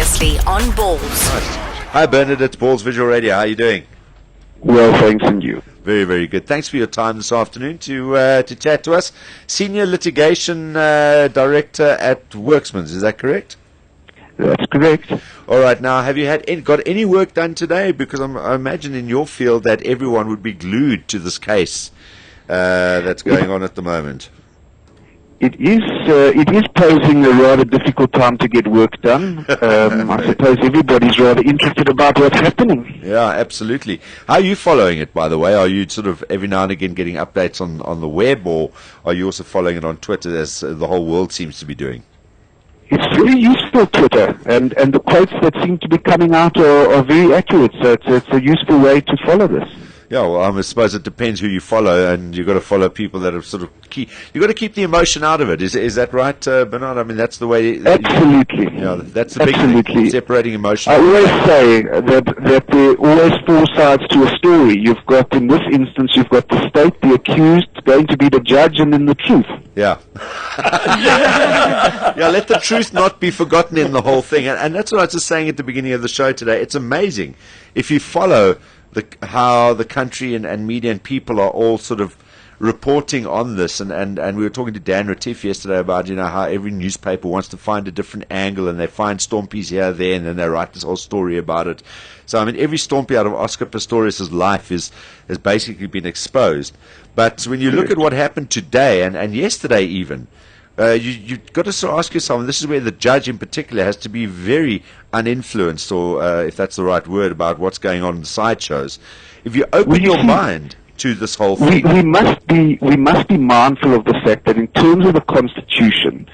previously on Balls. Nice. Hi Bernard, it's Balls Visual Radio. How are you doing? Well, thanks, and you? Very, very good. Thanks for your time this afternoon to chat to us. Senior Litigation Director at Worksman's, is that correct? That's correct. All right. Now, have you got any work done today? Because I imagine in your field that everyone would be glued to this case that's going on at the moment. It is posing a rather difficult time to get work done. I suppose everybody's rather interested about what's happening. Yeah, absolutely. How are you following it, by the way? Are you sort of every now and again getting updates on the web, or are you also following it on Twitter, as the whole world seems to be doing? It's very useful, Twitter, and the quotes that seem to be coming out are very accurate, so it's a useful way to follow this. Yeah, well, I suppose it depends who you follow, and you've got to follow people that are sort of key. You've got to keep the emotion out of it. Is that right, Bernard? I mean, that's the way. Absolutely. That's the big thing, separating emotion. I always say that there are always four sides to a story. You've got, in this instance, you've got the state, the accused, going to be the judge, and then the truth. Yeah. Yeah, let the truth not be forgotten in the whole thing. And that's what I was just saying at the beginning of the show today. It's amazing. If you follow how the country and media and people are all sort of reporting on this, and we were talking to Dan Retief yesterday about how every newspaper wants to find a different angle, and they find Stompies here, there, and then they write this whole story about it. So I mean, every Stompie out of Oscar Pistorius' life has basically been exposed. But when you look at what happened today and yesterday even, you've got to sort of ask yourself, and this is where the judge in particular has to be very uninfluenced, or if that's the right word, about what's going on in the sideshows. If you open your mind to this whole thing, we must be mindful of the fact that in terms of the Constitution,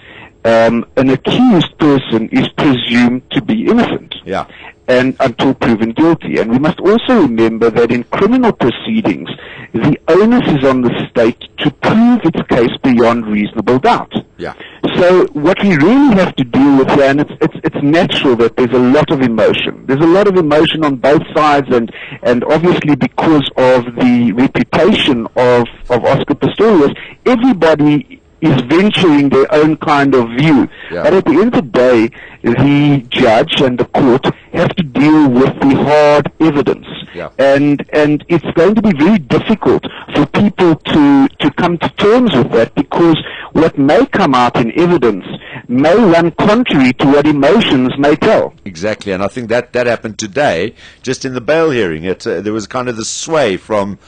an accused person is presumed to be innocent. Yeah. And until proven guilty. And we must also remember that in criminal proceedings, the onus is on the state to prove its case beyond reasonable doubt. Yeah. So what we really have to deal with here, and it's natural that there's a lot of emotion. There's a lot of emotion on both sides, and obviously because of the reputation of Oscar Pistorius, everybody is venturing their own kind of view. Yeah. But at the end of the day, the judge and the court have to deal with the hard evidence. Yeah. And it's going to be very difficult for people to come to terms with that, because what may come out in evidence may run contrary to what emotions may tell. Exactly, and I think that happened today, just in the bail hearing. There was kind of the sway from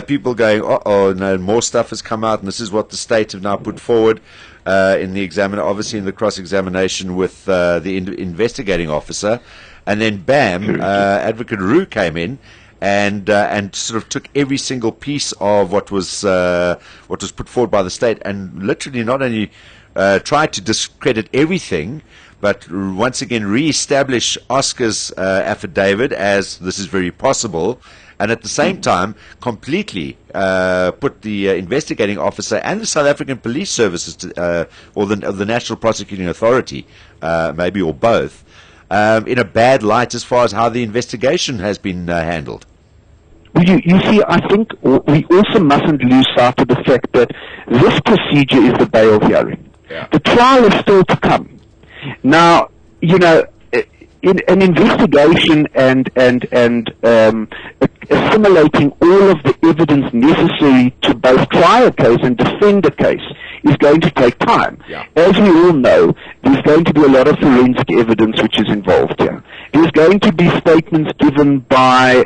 people going, oh no, more stuff has come out, and this is what the state have now put forward in the obviously in the cross-examination with the investigating officer, and then bam, Advocate Roo came in and sort of took every single piece of what was put forward by the state, and literally not only tried to discredit everything, but once again re-establish Oscar's affidavit as this is very possible, and at the same time completely put the investigating officer and the South African Police Services or the National Prosecuting Authority, maybe, or both, in a bad light as far as how the investigation has been handled. Well, you see, I think we also mustn't lose sight of the fact that this procedure is the bail hearing. Yeah. The trial is still to come. Now, in an investigation and assimilating all of the evidence necessary to both try a case and defend a case is going to take time. Yeah. As we all know, there's going to be a lot of forensic evidence which is involved here. There's going to be statements given by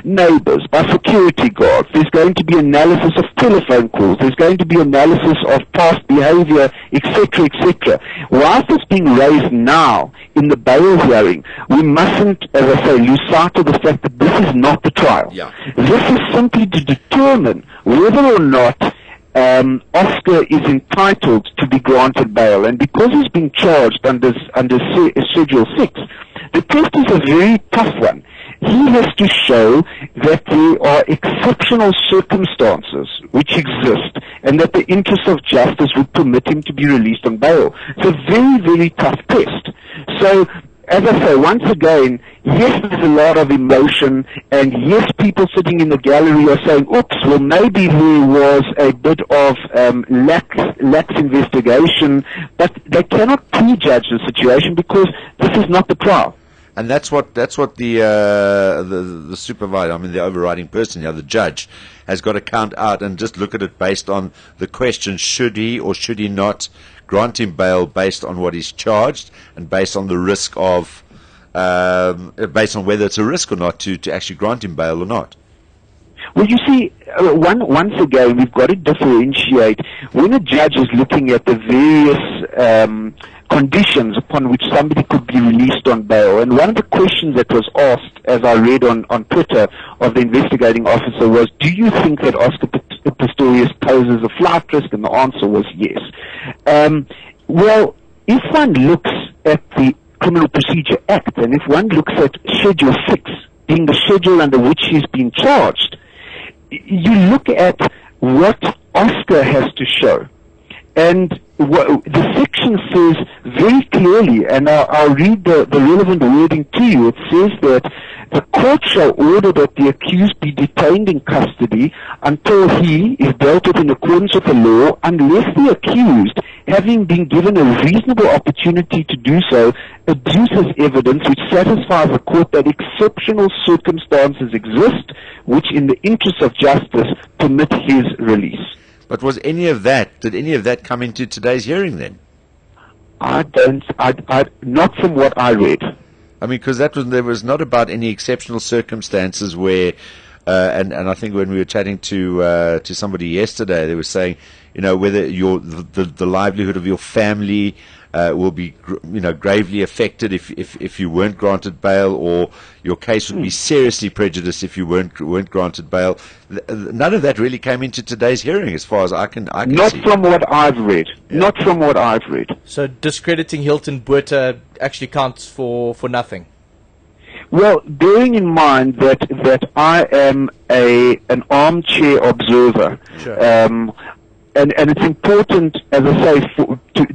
neighbors, by security guards. There's going to be analysis of telephone calls. There's going to be analysis of past behavior, etc., etc. Whilst it's being raised now in the bail hearing, we mustn't, as I say, lose sight of the fact that this is not the trial. Yeah. This is simply to determine whether or not Oscar is entitled to be granted bail, and because he's being charged under Schedule 6, the test is a very tough one. He has to show that there are exceptional circumstances which exist, and that the interests of justice would permit him to be released on bail. It's a very, very tough test. So, as I say, once again, yes, there's a lot of emotion, and yes, people sitting in the gallery are saying, oops, well, maybe there was a bit of lax investigation, but they cannot prejudge the situation because this is not the trial. And that's what the supervisor, I mean the overriding person, the judge, has got to count out and just look at it based on the question: should he or should he not grant him bail based on what he's charged and based on the risk of, based on whether it's a risk or not to actually grant him bail or not. Well, you see, once again, we've got to differentiate when a judge is looking at the various conditions upon which somebody could be released on bail. And one of the questions that was asked, as I read on Twitter, of the investigating officer was, do you think that Oscar Pistorius poses a flight risk? And the answer was yes. Well, if one looks at the Criminal Procedure Act, and if one looks at Schedule 6, being the schedule under which he's been charged, you look at what Oscar has to show. And the section says very clearly, and I'll read the relevant wording to you. It says that the court shall order that the accused be detained in custody until he is dealt with in accordance with the law, unless the accused, having been given a reasonable opportunity to do so, adduces evidence which satisfies the court that exceptional circumstances exist, which in the interest of justice permit his release. But did any of that come into today's hearing then? Not from what I read. I mean, because there was not about any exceptional circumstances where, and I think when we were chatting to somebody yesterday, they were saying, whether the livelihood of your family will be, gravely affected if you weren't granted bail, or your case would be seriously prejudiced if you weren't granted bail. None of that really came into today's hearing, as far as I can Not see. From what I've read. Yeah. Not from what I've read. So discrediting Hilton Botha actually counts for nothing. Well, bearing in mind that I am an armchair observer, Sure. And it's important, as I say,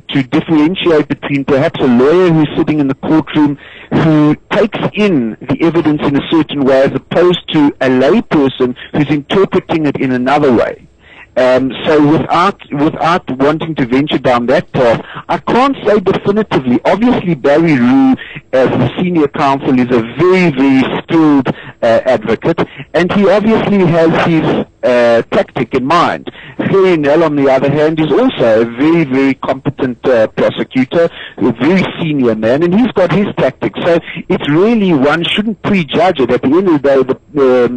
to differentiate between perhaps a lawyer who's sitting in the courtroom who takes in the evidence in a certain way as opposed to a layperson who's interpreting it in another way. So without wanting to venture down that path, I can't say definitively. Obviously, Barry Rue, as the senior counsel, is a very, very skilled advocate, and he obviously has his tactic in mind. Harry Nell, on the other hand, is also a very, very competent prosecutor, a very senior man, and he's got his tactics. So it's really, one shouldn't prejudge it. At the end of the day,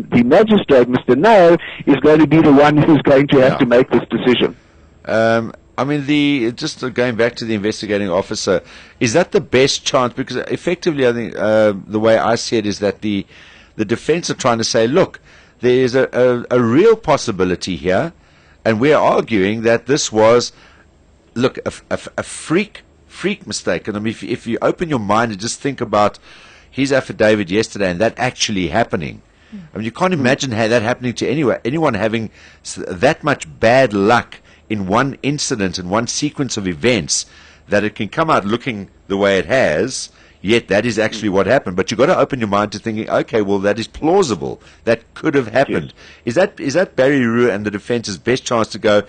the magistrate, Mr. Nell, is going to be the one who's going to have to make this decision. I mean, just going back to the investigating officer, is that the best chance? Because effectively, I think the way I see it is that the defense are trying to say, look, there is a real possibility here, and we're arguing that this was, look, a freak mistake. And I mean, if you open your mind and just think about his affidavit yesterday and that actually happening, I mean, you can't imagine that happening to anyone having that much bad luck in one incident, in one sequence of events, that it can come out looking the way it has, yet that is actually what happened. But you've got to open your mind to thinking, okay, well, that is plausible. That could have happened. Yes. Is that Barry Rue and the defense's best chance to go,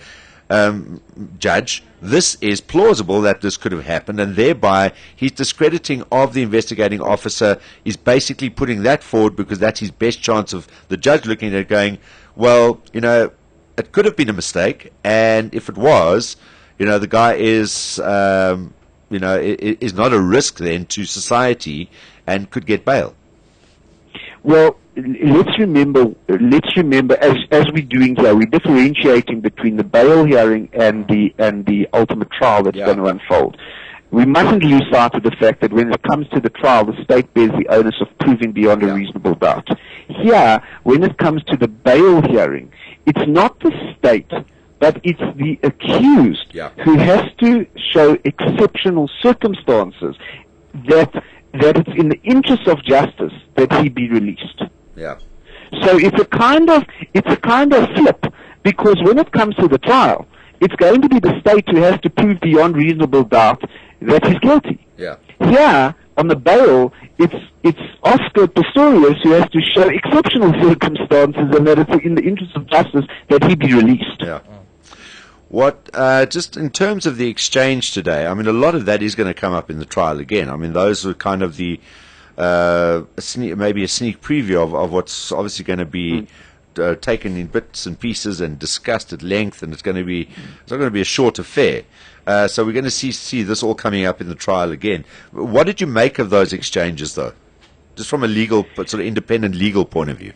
Judge, this is plausible that this could have happened, and thereby his discrediting of the investigating officer is basically putting that forward because that's his best chance of the judge looking at it going, well, it could have been a mistake, and if it was, the guy is, is not a risk then to society and could get bail. Well, let's remember, as we're doing here, we're differentiating between the bail hearing and the ultimate trial that's going to unfold. We mustn't lose sight of the fact that when it comes to the trial, the state bears the onus of proving beyond a reasonable doubt. Here, when it comes to the bail hearing, it's not the state, but it's the accused who has to show exceptional circumstances that it's in the interest of justice that he be released. Yeah. So it's a kind of flip, because when it comes to the trial, it's going to be the state who has to prove beyond reasonable doubt that he's guilty. Yeah. Here, on the bail, it's Oscar Pistorius who has to show exceptional circumstances and that it's in the interest of justice that he be released. Yeah. What, just in terms of the exchange today, I mean, a lot of that is going to come up in the trial again. I mean, those are kind of the, maybe a sneak preview of what's obviously going to be taken in bits and pieces and discussed at length, and it's not going to be a short affair. So we're going to see this all coming up in the trial again. What did you make of those exchanges, though? Just from a legal, sort of independent legal point of view.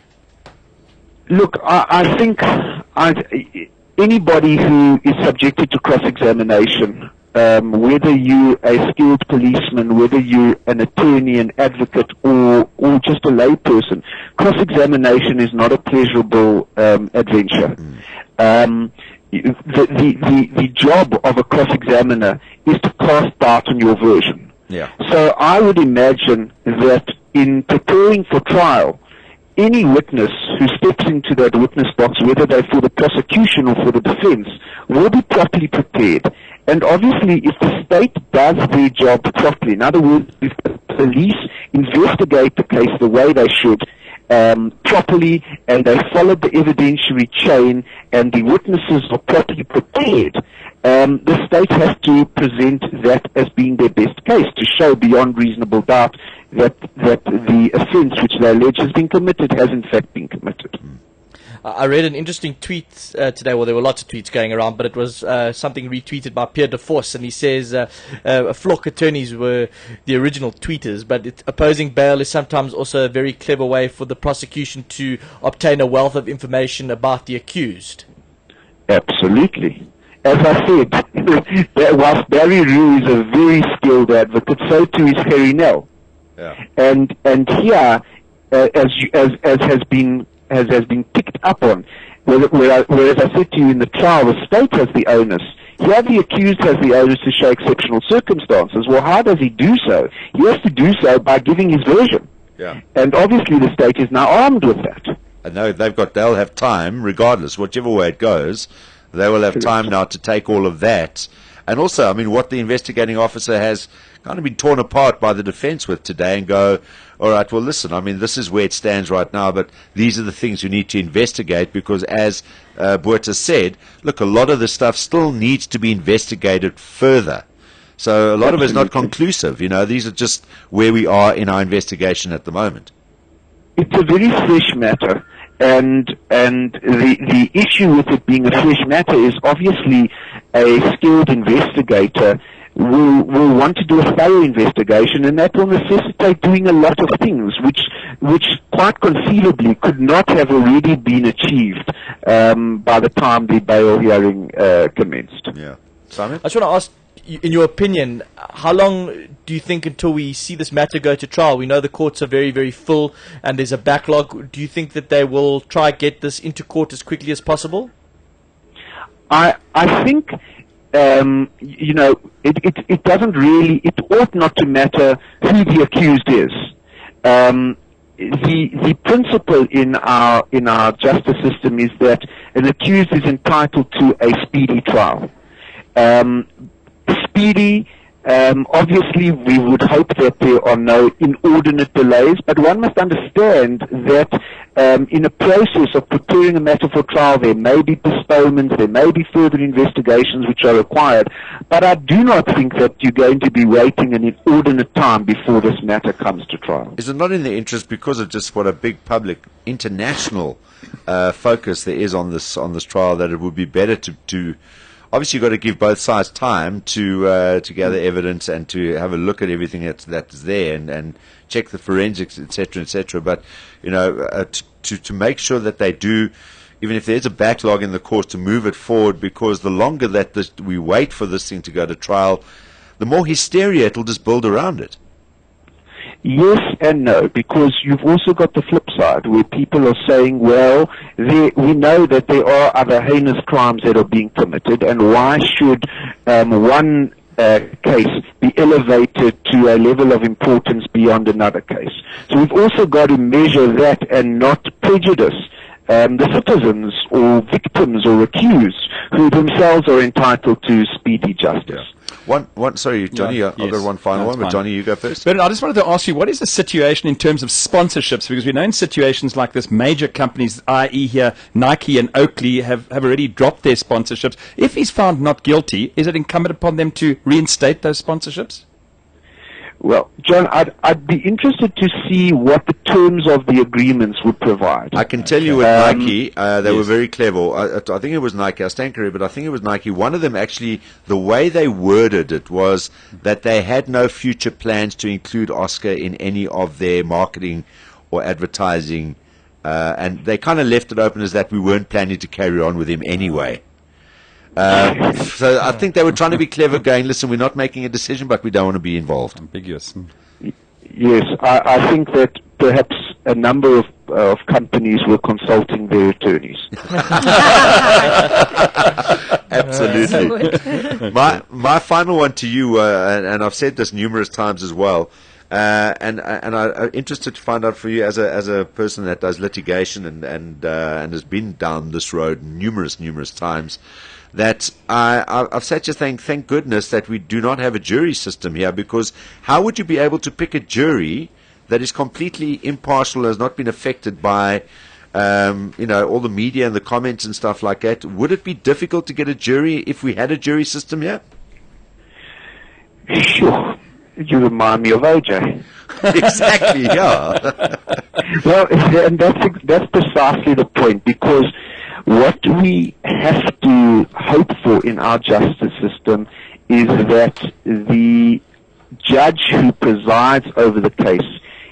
Look, I think anybody who is subjected to cross-examination, whether you're a skilled policeman, whether you're an attorney, an advocate, or just a layperson, cross-examination is not a pleasurable adventure. The job of a cross-examiner is to cast doubt on your version. Yeah. So I would imagine that in preparing for trial, any witness who steps into that witness box, whether they're for the prosecution or for the defense, will be properly prepared. And obviously, if the state does their job properly, in other words, if the police investigate the case the way they should, properly, and they followed the evidentiary chain, and the witnesses are properly prepared, the state has to present that as being their best case, to show beyond reasonable doubt that the offence which they allege has been committed has in fact been committed. I read an interesting tweet today. Well, there were lots of tweets going around, but it was something retweeted by Pierre de Vos, and he says flock attorneys were the original tweeters, but opposing bail is sometimes also a very clever way for the prosecution to obtain a wealth of information about the accused. Absolutely. As I said, whilst Barry Rue is a very skilled advocate, so too is Harry Nell. Yeah. And here, as has been picked up on, whereas I said to you in the trial, the state has the onus. Here the accused has the onus to show exceptional circumstances. Well, how does he do so? He has to do so by giving his version. Yeah. And obviously the state is now armed with that. And they'll have time, regardless, whichever way it goes, they will have time now to take all of that. And also, I mean, what the investigating officer has kind of been torn apart by the defense with today and go, all right, well, listen, I mean, this is where it stands right now, but these are the things you need to investigate because, as Botha said, look, a lot of the stuff still needs to be investigated further. So a lot of it is not conclusive. You know, these are just where we are in our investigation at the moment. It's a very fresh matter. And the issue with it being a fresh matter is obviously a skilled investigator will want to do a thorough investigation, and that will necessitate doing a lot of things which quite conceivably could not have already been achieved by the time the bail hearing commenced. Yeah. Simon? I just want to ask, in your opinion, how long do you think until we see this matter go to trial? We know the courts are very, very full and there's a backlog. Do you think that they will try to get this into court as quickly as possible? I think, you know, it doesn't really, it ought not to matter who the accused is. The principle in our justice system is that an accused is entitled to a speedy trial. Speedy, obviously we would hope that there are no inordinate delays, but one must understand that in a process of preparing a matter for trial there may be postponements, there may be further investigations which are required, but I do not think that you're going to be waiting an inordinate time before this matter comes to trial. Is it not in the interest, because of just what a big public international focus there is on this trial, that it would be better to obviously, you've got to give both sides time to gather evidence and to have a look at everything that's there and check the forensics, etc. But, you know, to make sure that they do, even if there's a backlog in the courts, to move it forward, because the longer that we wait for this thing to go to trial, the more hysteria it'll just build around it. Yes and no, because you've also got the flip side where people are saying, well, we know that there are other heinous crimes that are being committed, and why should one case be elevated to a level of importance beyond another case? So we've also got to measure that and not prejudice the citizens or victims or accused who themselves are entitled to speedy justice. Sorry, Johnny, I've got one final one, but Johnny, you go first. But I just wanted to ask you, what is the situation in terms of sponsorships? Because we know in situations like this, major companies, i.e. here, Nike and Oakley, have already dropped their sponsorships. If he's found not guilty, is it incumbent upon them to reinstate those sponsorships? Well, John, I'd be interested to see what the terms of the agreements would provide. I can tell you with Nike, they were very clever. I think it was Nike. I stand corrected, but I think it was Nike. One of them actually, the way they worded it was that they had no future plans to include Oscar in any of their marketing or advertising, and they kind of left it open as that we weren't planning to carry on with him anyway. So I think they were trying to be clever, going, listen, we're not making a decision, but we don't want to be involved. Ambiguous. Yes, I think that perhaps a number of companies were consulting their attorneys. Absolutely. My final one to you, and I've said this numerous times as well, and I'm interested to find out for you as a person that does litigation and has been down this road numerous times, that I've sat just saying, thank goodness that we do not have a jury system here, because how would you be able to pick a jury that is completely impartial, has not been affected by all the media and the comments and stuff like that? Would it be difficult to get a jury if we had a jury system here? Sure. You remind me of OJ. Exactly, yeah. Well, and that's precisely the point, because what we have to hope for in our justice system is that the judge who presides over the case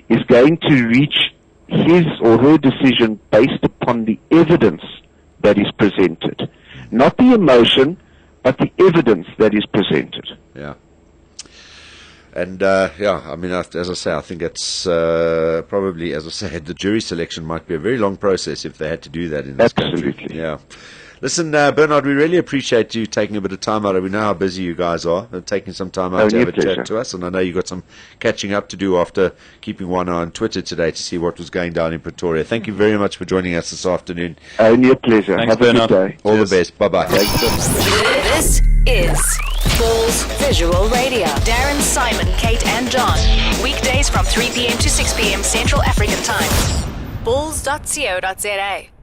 is going to reach his or her decision based upon the evidence that is presented. Not the emotion, but the evidence that is presented. Yeah. And, I mean, as I say, I think it's probably, as I said, the jury selection might be a very long process if they had to do that in this country. Absolutely. Yeah. Listen, Bernard, we really appreciate you taking a bit of time out. We know how busy you guys are, taking some time out to have a chat to us. And I know you've got some catching up to do after keeping one eye on Twitter today to see what was going down in Pretoria. Thank you very much for joining us this afternoon. Only a pleasure. Thanks, have a good day. All the best. Bye-bye. This is Balls Visual Radio. Darren, Simon, Kate and John. Weekdays from 3 p.m. to 6 p.m. Central African Time. Balls.co.za